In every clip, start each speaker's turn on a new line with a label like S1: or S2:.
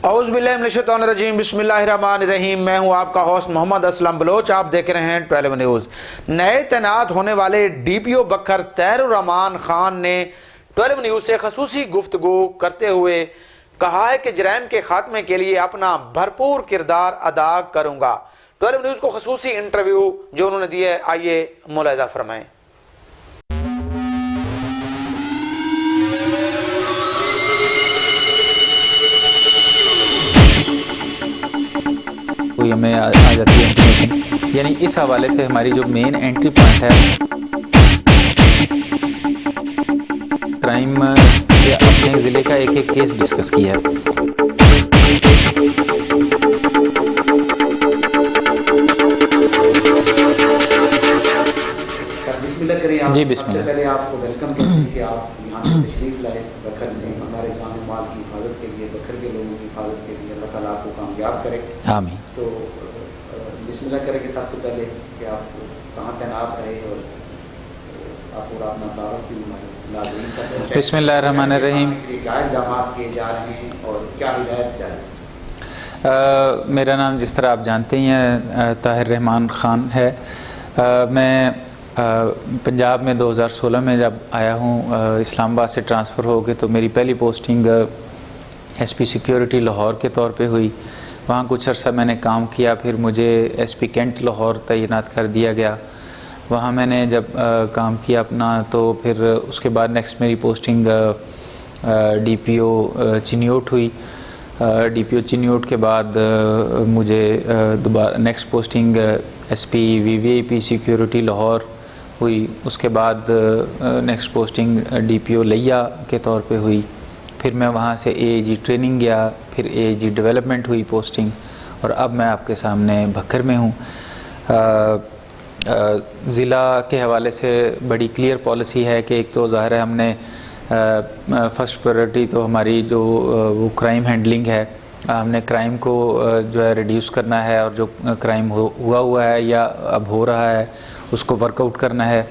S1: औज़ुबिल्लाहिमिनश्शैतानिर्रजीम बिस्मिल्लाहिर्रहमानिर्रहीम। मैं हूं आपका होस्ट मोहम्मद असलम बलोच। आप देख रहे हैं 12 न्यूज़। नए तैनात होने वाले DPO बखर तैयरुर रहमान खान ने 12 न्यूज़ से खसूसी गुफ्तगू करते हुए कहा है कि जराइम के खात्मे के लिए अपना भरपूर किरदार अदा करूंगा। 12 न्यूज़ को खसूसी इंटरव्यू जो उन्होंने दिया है, आइए मुलाहिज़ा फरमाएं।
S2: कोई हमें आ जाती है इंफॉर्मेशन, यानी इस हवाले से हमारी जो मेन एंट्री पॉइंट है क्राइम के अपने ज़िले का एक एक केस डिस्कस किया है। जी बिस्मिल्लाह।
S1: पहले आपको वेलकम करते हैं कि आप यहाँ पे तशरीफ लाए बखर में, हमारे जान माल की हिफाजत के लिए, बखर के लोगों की हिफाजत के लिए। अल्लाह ताला आपको कामयाब करे, आमीन। तो बिस्मिल्लाह करेंगे सबसे पहले कि आप कहाँ तैनात रहे और आप पूरा अपना तारुफ भी लाज़िम करते हैं।
S2: बिस्मिल्लाहिर्रहमानिर्रहीम।
S1: क्या इक़दाम किए जा रहे हैं और क्या हिदायत जारी?
S2: मेरा नाम जिस तरह आप जानते ही हैं ताहिर रहमान ख़ान है। मैं पंजाब में 2016 में जब आया हूँ, इस्लामाबाद से ट्रांसफ़र हो गए, तो मेरी पहली पोस्टिंग SP सिक्योरिटी लाहौर के तौर पे हुई। वहाँ कुछ अर्सा मैंने काम किया, फिर मुझे SP कैंट लाहौर तैनात कर दिया गया। वहाँ मैंने जब काम किया अपना, तो फिर उसके बाद नेक्स्ट मेरी पोस्टिंग DPO चिन्योट हुई। DPO चिन्योट के बाद मुझे दोबारा next posting SP VVIP security Lahore हुई। उसके बाद नेक्स्ट पोस्टिंग DPO लिया के तौर पे हुई। फिर मैं वहाँ से AAG ट्रेनिंग गया, फिर AAG डेवलपमेंट हुई पोस्टिंग, और अब मैं आपके सामने भक्कर में हूँ। ज़िला के हवाले से बड़ी क्लियर पॉलिसी है कि एक तो ज़ाहिर है हमने फ़र्स्ट प्रायोरिटी तो हमारी जो वो क्राइम हैंडलिंग है, हमने क्राइम को जो है रिड्यूस करना है, और जो क्राइम हुआ है या अब हो रहा है उसको वर्कआउट करना है।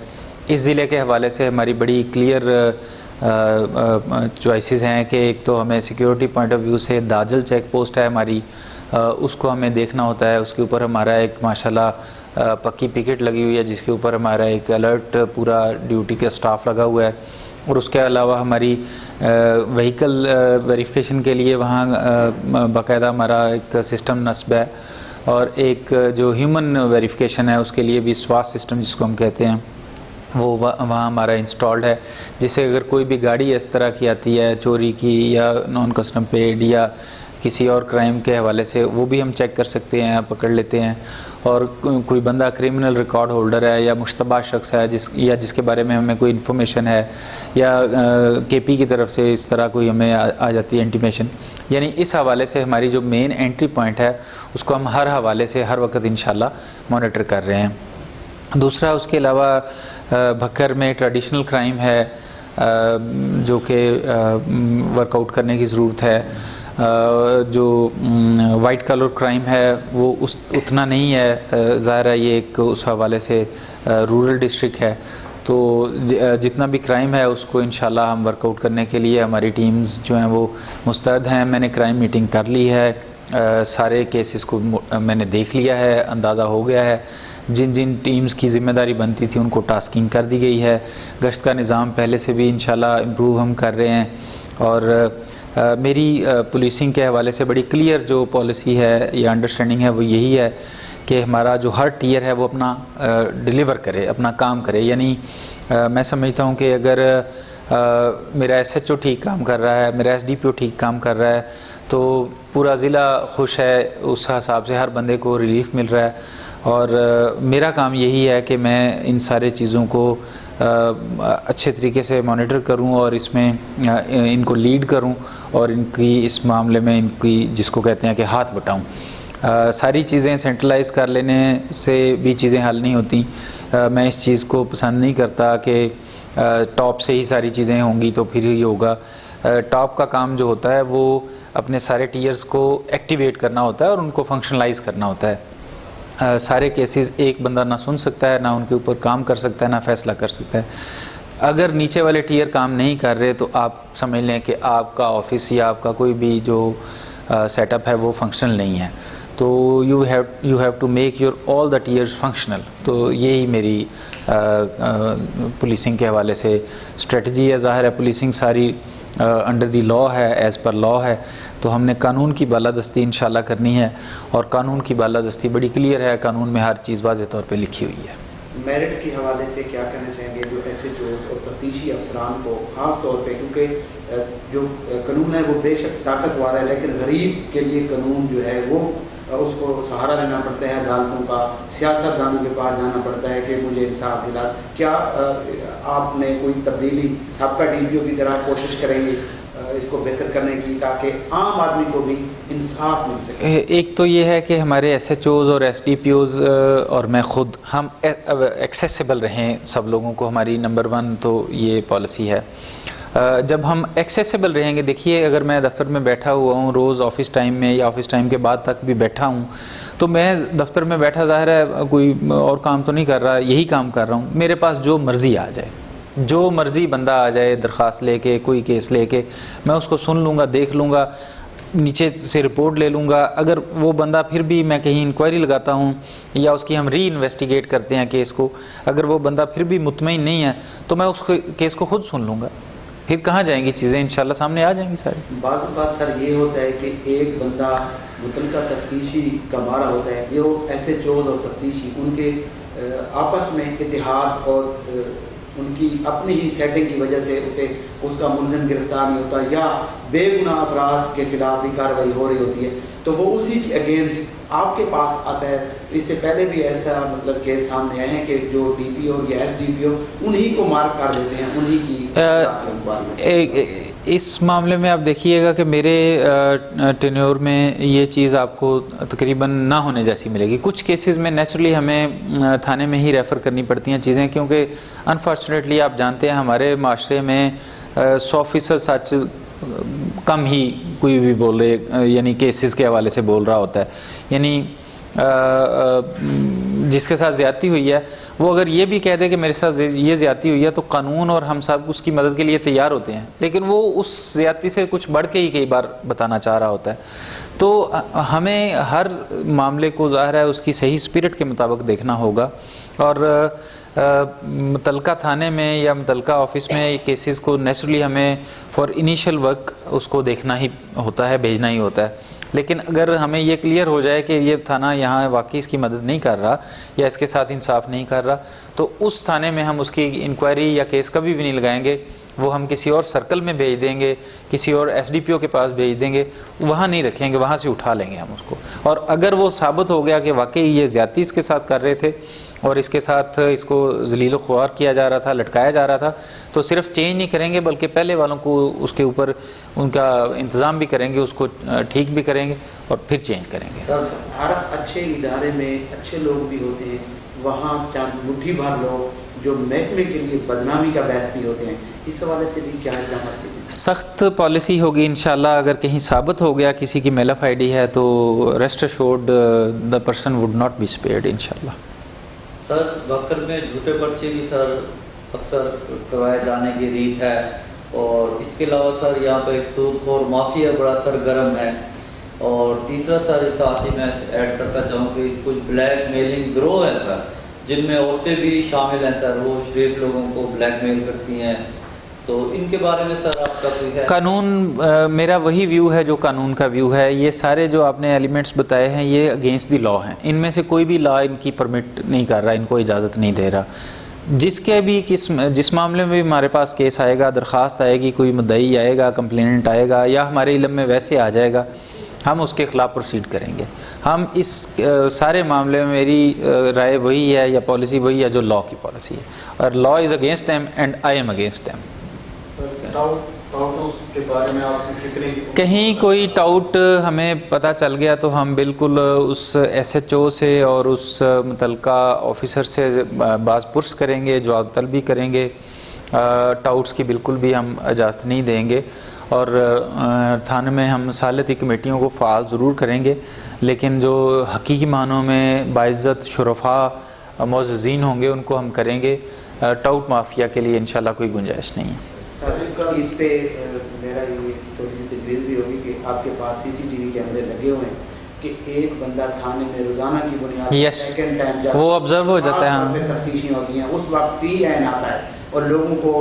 S2: इस ज़िले के हवाले से हमारी बड़ी क्लियर चॉइसेस हैं कि एक तो हमें सिक्योरिटी पॉइंट ऑफ व्यू से दाजल चेक पोस्ट है हमारी, उसको हमें देखना होता है। उसके ऊपर हमारा एक माशाल्लाह पक्की पिकेट लगी हुई है, जिसके ऊपर हमारा एक अलर्ट पूरा ड्यूटी का स्टाफ लगा हुआ है। और उसके अलावा हमारी व्हीकल वेरिफिकेशन के लिए वहाँ बाकायदा हमारा एक सिस्टम नस्ब है, और एक जो ह्यूमन वेरिफिकेशन है उसके लिए भी स्वास्थ्य सिस्टम जिसको हम कहते हैं वो वहाँ हमारा इंस्टॉल्ड है, जिससे अगर कोई भी गाड़ी इस तरह की आती है चोरी की या नॉन कस्टम पेड या किसी और क्राइम के हवाले से, वो भी हम चेक कर सकते हैं, पकड़ लेते हैं। और कोई बंदा क्रिमिनल रिकॉर्ड होल्डर है या मुश्तबा शख्स है जिसके बारे में हमें कोई इन्फॉर्मेशन है, या KP की तरफ से इस तरह कोई हमें आ जाती है इंटीमेशन, यानी इस हवाले से हमारी जो मेन एंट्री पॉइंट है उसको हम हर हवाले से हर वक्त इंशाल्लाह मॉनिटर कर रहे हैं। दूसरा, उसके अलावा भक्कर में ट्रेडिशनल क्राइम है जो कि वर्कआउट करने की ज़रूरत है। जो वाइट कलर क्राइम है वो उतना नहीं है, ज़ाहिर है ये एक उस हवाले से रूरल डिस्ट्रिक्ट है, तो जितना भी क्राइम है उसको इंशाल्लाह हम वर्कआउट करने के लिए हमारी टीम्स जो हैं वो मुस्तैद हैं। मैंने क्राइम मीटिंग कर ली है, सारे केसेस को मैंने देख लिया है, अंदाज़ा हो गया है। जिन जिन टीम्स की ज़िम्मेदारी बनती थी उनको टास्किंग कर दी गई है। गश्त का निज़ाम पहले से भी इंशाल्लाह इम्प्रूव हम कर रहे हैं। और मेरी पुलिसिंग के हवाले से बड़ी क्लियर जो पॉलिसी है या अंडरस्टैंडिंग है वो यही है कि हमारा जो हर टीयर है वो अपना डिलीवर करे, अपना काम करे। यानी मैं समझता हूँ कि अगर मेरा SHO ठीक काम कर रहा है, मेरा SDPO ठीक काम कर रहा है, तो पूरा ज़िला खुश है, उस हिसाब से हर बंदे को रिलीफ मिल रहा है। और मेरा काम यही है कि मैं इन सारे चीज़ों को अच्छे तरीके से मॉनिटर करूं और इसमें इनको लीड करूं और इनकी इस मामले में इनकी जिसको कहते हैं कि हाथ बटाऊं। सारी चीज़ें सेंट्रलाइज़ कर लेने से भी चीज़ें हल नहीं होती। मैं इस चीज़ को पसंद नहीं करता कि टॉप से ही सारी चीज़ें होंगी तो फिर ही होगा। टॉप का काम जो होता है वो अपने सारे टीयर्स को एक्टिवेट करना होता है और उनको फंक्शनलाइज करना होता है। सारे केसेस एक बंदा ना सुन सकता है, ना उनके ऊपर काम कर सकता है, ना फैसला कर सकता है। अगर नीचे वाले टीयर काम नहीं कर रहे तो आप समझ लें कि आपका ऑफिस या आपका कोई भी जो सेटअप है वो फंक्शनल नहीं है। तो you have to make your all the tiers functional. तो यही मेरी पुलिसिंग के हवाले से स्ट्रेटजी है। ज़ाहिर है पुलिसिंग सारी अंडर दी लॉ है, एज़ पर लॉ है, तो हमने कानून की बालादस्ती इंशाल्लाह करनी है, और कानून की बालादस्ती बड़ी क्लियर है, कानून में हर चीज़ वाज़ेह तौर पे लिखी हुई है।
S1: मेरिट के हवाले से क्या कहना चाहेंगे जो ऐसे जो और तफ्तीशी अफसरान को ख़ास तौर पे, क्योंकि जो कानून है वो बेशक ताकतवर है, लेकिन गरीब के लिए कानून जो है वो उसको सहारा लेना पड़ता है अदालतों का, सियासतदानों के पास जाना पड़ता है कि मुझे इंसाफ दिला। क्या आपने कोई तब्दीली सबका DPO की तरह कोशिश करेंगे इसको बेहतर करने की, ताकि आम आदमी को भी इंसाफ मिल सके?
S2: एक तो ये है कि हमारे SHOs और SDPOs और मैं ख़ुद हम एक्सेसिबल रहें सब लोगों को, हमारी नंबर 1 तो ये पॉलिसी है। जब हम एक्सेसिबल रहेंगे, देखिए अगर मैं दफ्तर में बैठा हुआ हूँ रोज़ ऑफिस टाइम में या ऑफिस टाइम के बाद तक भी बैठा हूँ, तो मैं दफ्तर में बैठा ज़ाहिर है कोई और काम तो नहीं कर रहा, यही काम कर रहा हूँ। मेरे पास जो मर्ज़ी आ जाए, जो मर्ज़ी बंदा आ जाए दरख्वास्त लेके, कोई केस लेके, मैं उसको सुन लूँगा, देख लूँगा, नीचे से रिपोर्ट ले लूँगा। अगर वो बंदा फिर भी, मैं कहीं इंक्वायरी लगाता हूँ या उसकी हम री इन्वेस्टिगेट करते हैं केस को, अगर वो बंदा फिर भी मुतमईन नहीं है तो मैं उस केस को खुद सुन लूँगा। फिर कहाँ जाएंगी चीज़ें, इंशाल्लाह सामने आ जाएंगी सारी।
S1: बाज़ बात सर ये होता है कि एक बंदा मुतलका तफ्तीशी का मारा होता है, ये वो SHOs और तफ्तीशी उनके आपस में इतिहाद और उनकी अपनी ही सेटिंग की वजह से उसका मुलज़िम गिरफ्तार नहीं होता या बेगुनाह अफराद के खिलाफ भी कार्रवाई हो रही होती है, तो वो उसी के अगेंस्ट आपके पास आता है। इससे पहले भी ऐसा मतलब केस सामने आए हैं कि जो DPO या SDPO उन्हीं को मार कर देते हैं, उन्हीं की
S2: इस मामले में आप देखिएगा कि मेरे टेन्योर में ये चीज़ आपको तकरीबन ना होने जैसी मिलेगी। कुछ केसेस में नेचुरली हमें थाने में ही रेफ़र करनी पड़ती हैं चीज़ें, क्योंकि अनफॉर्चुनेटली आप जानते हैं हमारे माशरे में 100% सच कम ही कोई भी बोले, यानी केसेस के हवाले से बोल रहा होता है। यानी जिसके साथ ज़्यादती हुई है वो अगर ये भी कह दे कि मेरे साथ ये ज़्यादती हुई है, तो कानून और हम सब उसकी मदद के लिए तैयार होते हैं, लेकिन वो उस ज़्यादती से कुछ बढ़ के ही कई बार बताना चाह रहा होता है। तो हमें हर मामले को ज़ाहिर है उसकी सही स्पिरिट के मुताबिक देखना होगा, और मुतलका थाने में या मुतलका ऑफिस में केसेस को नेचुरली हमें फॉर इनिशियल वर्क उसको देखना ही होता है, भेजना ही होता है। लेकिन अगर हमें ये क्लियर हो जाए कि ये थाना यहाँ वाकई इसकी मदद नहीं कर रहा या इसके साथ इंसाफ नहीं कर रहा, तो उस थाने में हम उसकी इंक्वायरी या केस कभी भी नहीं लगाएंगे, वो हम किसी और सर्कल में भेज देंगे, किसी और SDPO के पास भेज देंगे, वहाँ नहीं रखेंगे, वहाँ से उठा लेंगे हम उसको। और अगर वो साबित हो गया कि वाकई ये ज़्यादती इसके साथ कर रहे थे और इसके साथ इसको ज़लील ख्वार किया जा रहा था, लटकाया जा रहा था, तो सिर्फ चेंज नहीं करेंगे बल्कि पहले वालों को उसके ऊपर उनका इंतज़ाम भी करेंगे, उसको ठीक भी करेंगे और फिर चेंज करेंगे।
S1: सर हर अच्छे इदारे में अच्छे लोग भी होते हैं, वहाँ चंद मुट्ठी भर लोग जो महकमे के लिए बदनामी का बहस भी होते हैं, इस हवाले से भी क्या इक़दाम कीजिए?
S2: सख्त पॉलिसी होगी इंशाल्लाह। अगर कहीं साबित हो गया किसी की मेलफ ID है तो rest assured the person would not be spared इंशाल्लाह।
S3: सर वक्र में झूठे पर्चे भी सर अक्सर करवाए जाने की रीत है, और इसके अलावा सर यहाँ पर सूदखोर माफिया बड़ा सरगर्म है, और तीसरा सर साथ ही मैं ऐड करता चाहूँ कि कुछ ब्लैक मेलिंग ग्रोह है सर, जिनमें औरतें भी शामिल हैं सर, वो शरीफ लोगों को ब्लैकमेल करती हैं, तो इनके बारे में सर आपका कोई है? कानून
S2: मेरा वही व्यू है जो कानून का व्यू है। ये सारे जो आपने एलिमेंट्स बताए हैं ये अगेंस्ट द लॉ हैं, इनमें से कोई भी लॉ इनकी परमिट नहीं कर रहा, इनको इजाज़त नहीं दे रहा। जिसके भी जिस मामले में भी हमारे पास केस आएगा, दरख्वास्त आएगी, कोई मुद्दई आएगा, कंप्लेनेंट आएगा या हमारे इल्म में वैसे आ जाएगा, हम उसके ख़िलाफ़ प्रोसीड करेंगे। हम इस सारे मामले में मेरी राय वही है या पॉलिसी वही है जो लॉ की पॉलिसी है, और law is against them and I am against them.
S1: के बारे में आप कितने
S2: कहीं कोई टाउट हमें पता चल गया तो हम बिल्कुल उस SHO से और उस मुतलका ऑफिसर से बाज़ पुरस करेंगे, जवाब तलबी करेंगे। टाउट्स की बिल्कुल भी हम इजाज़त नहीं देंगे, और थाने में हम सालती कमेटियों को फ़ाल ज़रूर करेंगे, लेकिन जो हकीकी मानों में बाइज़्ज़त शुरफा मौज़ज़ीन होंगे उनको हम करेंगे। टाउट माफिया के लिए इंशाल्लाह कोई गुंजाइश नहीं है।
S1: सर इस पे मेरा ये छोटी सी तजवीज़ भी होगी कि
S4: आपके पास CCTV कैमरे लगे हुए हैं कि एक बंदा थाने में रोजाना की बुनियाद
S2: Yes,
S4: सेकंड टाइम
S2: वो ऑब्जर्व हो जाता है, हाँ।
S4: तफ्तीशें होती हैं, उस वक्त ही ऐन आता है और लोगों को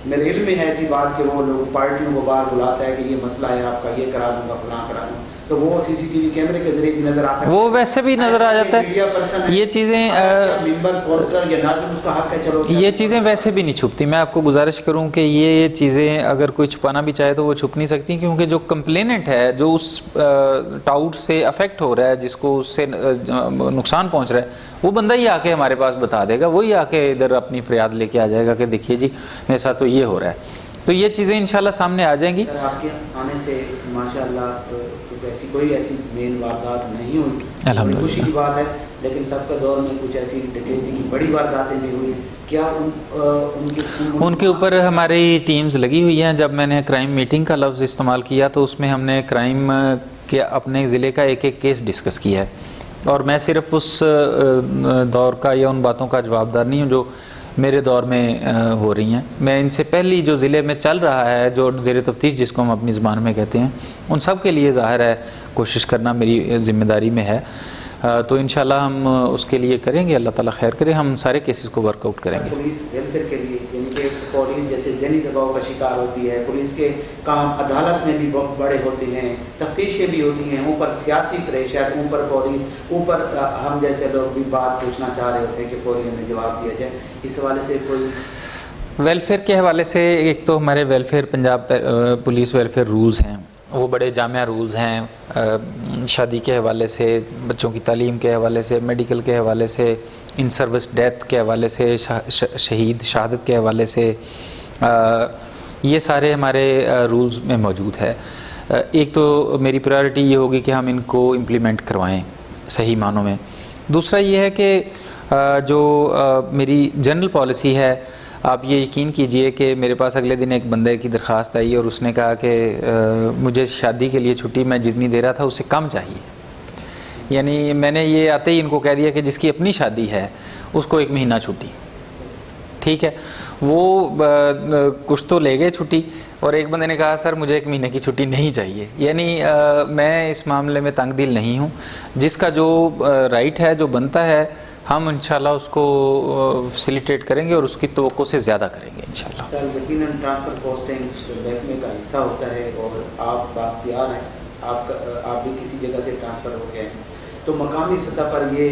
S4: मेरे इल्म में है ऐसी बात कि वो लोग पार्टियों को बाहर बुलाता है कि ये मसला है आपका, ये करा दूंगा, फलां करा दूंगा, तो वो CCTV कैमरे के जरिए भी नजर आ सकता है।
S2: वो वैसे भी नज़र आ जाता
S4: मीडिया पर्सन
S2: है। ये चीज़ें
S4: मेंबर कौंसलर या नाज़िम उसका हक है, चलो
S2: ये चीज़ें वैसे भी नहीं छुपती। मैं आपको गुजारिश करूं कि ये चीज़ें अगर कोई छुपाना भी चाहे तो वो छुप नहीं सकती, क्योंकि जो कंप्लेनेंट है, जो उस टाउट से अफेक्ट हो रहा है, जिसको उससे नुकसान पहुंच रहा है, वो बंदा ही आके हमारे पास बता देगा, वही आके इधर अपनी फरियाद लेके आ जाएगा कि देखिए जी मेरे साथ तो ये हो रहा है। तो ये चीज़ें इंशाल्लाह सामने आ जाएंगी।
S4: सर आपके आने से माशाल्लाह ऐसी कोई ऐसी मेन वारदात नहीं हुई, बड़ी खुशी की बात है, लेकिन सबका दौर में कुछ ऐसी डकैती की बड़ी वारदातें भी हुई। क्या
S2: उनके ऊपर हमारी टीम्स लगी हुई हैं। जब मैंने क्राइम मीटिंग का लफ्ज़ इस्तेमाल किया तो उसमें हमने क्राइम के अपने ज़िले का एक एक केस डिस्कस किया है, और मैं सिर्फ उस दौर का या उन बातों का जवाबदार नहीं हूँ जो मेरे दौर में हो रही हैं। मैं इनसे पहली जो ज़िले में चल रहा है, जो ज़ेर तफ्तीश जिसको हम अपनी ज़बान में कहते हैं, उन सब के लिए ज़ाहिर है कोशिश करना मेरी ज़िम्मेदारी में है। तो इंशाल्लाह हम उसके लिए करेंगे, अल्लाह ताला खैर करे, हम सारे केसेस को वर्कआउट करेंगे।
S4: पुलिस वेलफेयर के लिए, यानी कि पुलिस जैसे ज़हनी दबाव का शिकार होती है, पुलिस के काम अदालत में भी बहुत बड़े होते हैं, तफ्तीशें भी होती हैं, ऊपर सियासी प्रेशर, ऊपर पुलिस, ऊपर हम जैसे लोग भी बात पूछना चाह रहे होते हैं कि फौरी हमें जवाब दिया जाए। इस हवाले से कोई
S2: वेलफेयर के हवाले से, एक तो हमारे welfare Punjab police welfare rules हैं, वो बड़े जामिया रूल्स हैं। शादी के हवाले से, बच्चों की तालीम के हवाले से, मेडिकल के हवाले से, इन सर्विस डेथ के हवाले से, शहीद शहादत के हवाले से, ये सारे हमारे रूल्स में मौजूद है। एक तो मेरी प्रायोरिटी ये होगी कि हम इनको इम्प्लीमेंट करवाएं सही मानों में। दूसरा ये है कि जो मेरी जनरल पॉलिसी है, आप ये यकीन कीजिए कि मेरे पास अगले दिन एक बंदे की दरख्वास्त आई और उसने कहा कि मुझे शादी के लिए छुट्टी मैं जितनी दे रहा था उससे कम चाहिए। यानी मैंने ये आते ही इनको कह दिया कि जिसकी अपनी शादी है उसको 1 महीना छुट्टी, ठीक है। वो कुछ तो ले गए छुट्टी, और एक बंदे ने कहा सर मुझे 1 महीने की छुट्टी नहीं चाहिए। यानी मैं इस मामले में तंग दिल नहीं हूँ। जिसका जो राइट है, जो बनता है, हम इंशाल्लाह उसको फैसिलिटेट करेंगे और उसकी तवक्को से ज़्यादा करेंगे इंशाल्लाह।
S4: सर यकीनन ट्रांसफ़र पोस्टिंग महकमे का हिस्सा होता है और आप बाख्तियार हैं, आप भी किसी जगह से ट्रांसफ़र हो गए हैं, तो मकामी सतह पर ये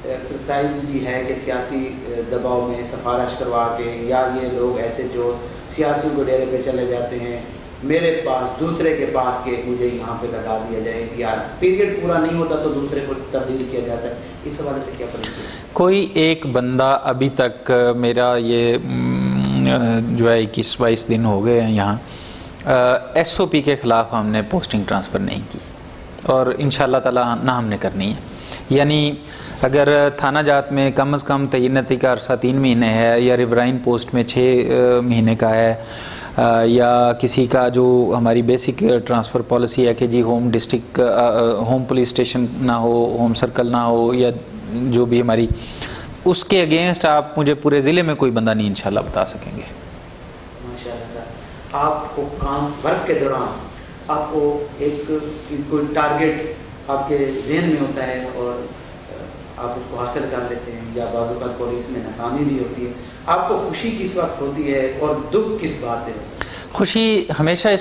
S4: एक्सरसाइज भी है कि सियासी दबाव में सिफारिश करवा के, या ये लोग ऐसे जो सियासियों को डेरे पे चले जाते हैं मेरे पास, दूसरे के पास के मुझे यहाँ पे लगा दिया जाए, या पीरियड पूरा नहीं होता तो दूसरे को तब्दील किया जाता है, इस हवाले से क्या पॉलिसी है?
S2: कोई एक बंदा अभी तक, मेरा ये जो है 21-22 दिन हो गए हैं यहाँ, SOP के ख़िलाफ़ हमने पोस्टिंग ट्रांसफ़र नहीं की, और इंशाल्लाह ताला ना हमने करनी है। यानी अगर थाना जात में कम से कम तय्यनती का अरसा 3 महीने है, या रिवराइन पोस्ट में 6 महीने का है, या किसी का जो हमारी बेसिक ट्रांसफ़र पॉलिसी है कि जी home district, home police station ना हो, होम सर्कल ना हो, या जो भी हमारी, उसके अगेंस्ट आप मुझे पूरे ज़िले में कोई बंदा नहीं इंशाल्लाह बता सकेंगे।
S4: माशाल्लाह सर, आपको काम वर्क के दौरान आपको एक कोई टारगेट आपके जहन में होता है और आप उसको हासिल कर लेते हैं, या बाज़ औक़ात पुलिस में नाकामी भी होती है, आपको खुशी किस वक्त होती है और दुख किस बात पे होता है?
S2: खुशी हमेशा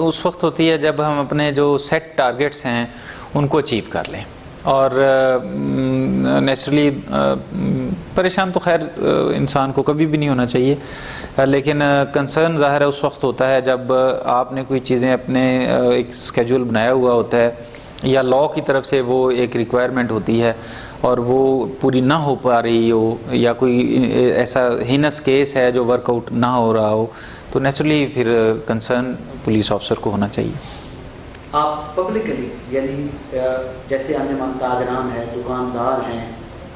S2: उस वक्त होती है जब हम अपने जो सेट टारगेट्स हैं उनको अचीव कर लें, और नेचुरली परेशान तो खैर इंसान को कभी भी नहीं होना चाहिए, लेकिन कंसर्न ज़ाहिर है उस वक्त होता है जब आपने कोई चीज़ें अपने एक स्केड्यूल बनाया हुआ होता है, या लॉ की तरफ से वो एक रिक्वायरमेंट होती है और वो पूरी ना हो पा रही हो, या कोई ऐसा हीनस केस है जो वर्कआउट ना हो रहा हो, तो नेचुरली फिर कंसर्न पुलिस ऑफिसर को होना चाहिए।
S4: आप पब्लिकली, यानी जैसे अन्य ताजरान हैं, दुकानदार हैं,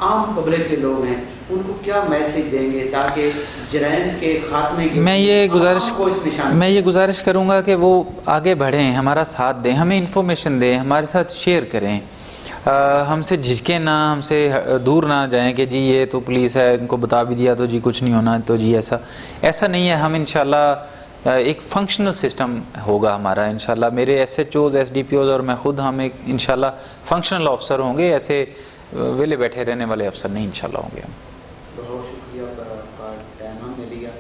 S4: आम पब्लिक के लोग हैं, उनको क्या मैसेज देंगे ताकि जराइम के खात्मे के
S2: मैं ये गुजारिश करूँगा कि वो आगे बढ़ें, हमारा साथ दें, हमें इन्फॉर्मेशन दें, हमारे साथ शेयर करें, हमसे झिझके ना, हमसे दूर ना जाएं कि जी ये तो पुलिस है, इनको बता भी दिया तो जी कुछ नहीं होना, तो जी ऐसा नहीं है। हम इंशाल्लाह एक फंक्शनल सिस्टम होगा हमारा इंशाल्लाह। मेरे SHOs SDPOs और मैं खुद हम एक इंशाल्लाह फंक्शनल ऑफिसर होंगे, ऐसे वेले बैठे रहने वाले अफसर नहीं इंशाल्लाह होंगे हम।
S4: बहुत शुक्रिया पर आपका टाइम हमने लिया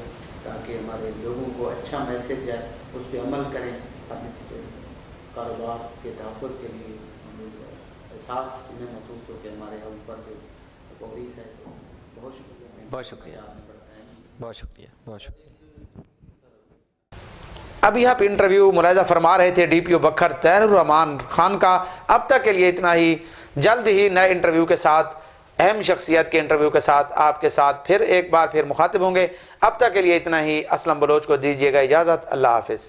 S4: ताकि हमारे लोगों को अच्छा मैसेज जाए, उस पर अमल करें, अपने कारोबार के तहफ़्फ़ुज़ के लिए एहसास उन्हें महसूस हो कि हमारे ऊपर जो पॉलिस है। बहुत शुक्रिया।
S2: बहुत शुक्रिया,
S4: आपने बताया।
S2: बहुत शुक्रिया, बहुत शुक्रिया।
S1: अभी आप इंटरव्यू मुलाहिजा फरमा रहे थे DPO बखर तैरूर रहमान खान का। अब तक के लिए इतना ही। जल्द ही नए इंटरव्यू के साथ, अहम शख्सियत के इंटरव्यू के साथ आपके साथ फिर एक बार फिर मुखातिब होंगे। अब तक के लिए इतना ही। असलम बलोच को दीजिएगा इजाज़त। अल्लाह हाफिज़।